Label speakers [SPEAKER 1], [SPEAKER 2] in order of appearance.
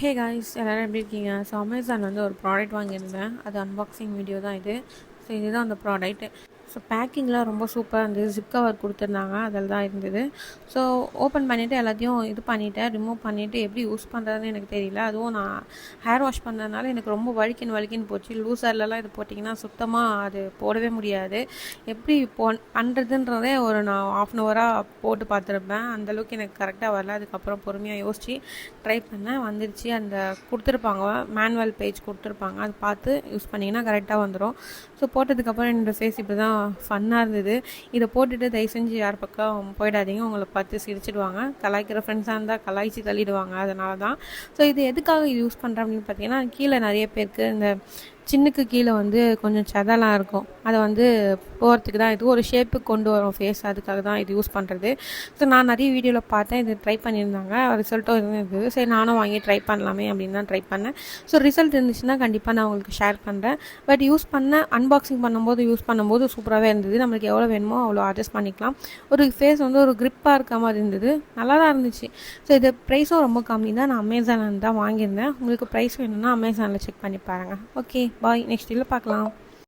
[SPEAKER 1] Hey guys எல்லோரும் எப்படி இருக்கீங்க? ஸோ அமேசான் வந்து ஒரு ப்ராடக்ட் வாங்கியிருந்தேன். அது அன்பாக்சிங் வீடியோ தான் இது. ஸோ இதுதான் அந்த ப்ராடக்ட். ஸோ பேக்கிங்லாம் ரொம்ப சூப்பராக இருந்தது. ஜிப் கவர் கொடுத்துருந்தாங்க, அதில் தான் இருந்தது. ஸோ ஓப்பன் பண்ணிவிட்டு எல்லாத்தையும் இது பண்ணிவிட்டேன், ரிமூவ் பண்ணிவிட்டு எப்படி யூஸ் பண்ணுறதுன்னு எனக்கு தெரியல. அதுவும் நான் ஹேர் வாஷ் பண்ணதுனால எனக்கு ரொம்ப வலிக்கின்னு போச்சு. லூஸ் ஹேர்லலாம் இது போட்டிங்கன்னா சுத்தமாக அது போடவே முடியாது. எப்படி பண்ணுறதுன்றதே நான் ½ அன் ஹவராக போட்டு பார்த்துருப்பேன். அந்தளவுக்கு எனக்கு கரெக்டாக வரல. அதுக்கப்புறம் பொறுமையாக யோசித்து ட்ரை பண்ணேன், வந்துடுச்சு. அந்த கொடுத்துருப்பாங்க மேனுவல் பேஜ் கொடுத்துருப்பாங்க, அது பார்த்து யூஸ் பண்ணிங்கன்னா கரெக்டாக வந்துடும். ஸோ போட்டதுக்கப்புறம் என்னோடய ஃபேஸ் இப்படி தான் ஃபன்னாக இருந்தது. இதை போட்டுட்டு தயவு செஞ்சு யார் பக்கம் போயிடாதீங்க, உங்களை பார்த்து சிரிச்சிடுவாங்க. கலாய்க்கிற ஃப்ரெண்ட்ஸாக இருந்தால் கலாய்ச்சி தள்ளிடுவாங்க. அதனால தான். ஸோ இது எதுக்காக யூஸ் பண்ணுறேன் அப்படின்னு பார்த்தீங்கன்னா, கீழே நிறைய பேருக்கு இந்த சின்னுக்கு கீழே வந்து கொஞ்சம் செதலாம் இருக்கும், அதை வந்து போகிறதுக்கு தான் இது. ஒரு ஷேப்புக்கு கொண்டு வரும் ஃபேஸ், அதுக்காக தான் இது யூஸ் பண்ணுறது. ஸோ நான் நிறைய வீடியோவில் பார்த்தேன், இது ட்ரை பண்ணியிருந்தாங்க, ரிசல்ட்டும் இருந்தது. சரி நானும் வாங்கி ட்ரை பண்ணலாமே அப்படின்னு தான் ட்ரை பண்ணேன். ஸோ ரிசல்ட் இருந்துச்சுன்னா கண்டிப்பாக நான் உங்களுக்கு ஷேர் பண்ணுறேன். பட் யூஸ் அன்பாக்சிங் யூஸ் பண்ணும்போது சூப்பராகவே இருந்தது. நம்மளுக்கு எவ்வளோ வேணுமோ அவ்வளோ அட்ஜஸ்ட் பண்ணிக்கலாம். ஒரு ஃபேஸ் வந்து ஒரு க்ரிப்பாக இருக்க மாதிரி இருந்தது, நல்லா தான் இருந்துச்சு. ஸோ இது ப்ரைஸும் ரொம்ப கம்மி தான். நான் அமேசானில் தான் வாங்கியிருந்தேன். உங்களுக்கு ப்ரைஸ் வேணும்னா அமேசானில் செக் பண்ணி பாருங்கள். ஓகே பாய், நெக்ஸ்ட் வீடியோவில் பார்க்கலாம்.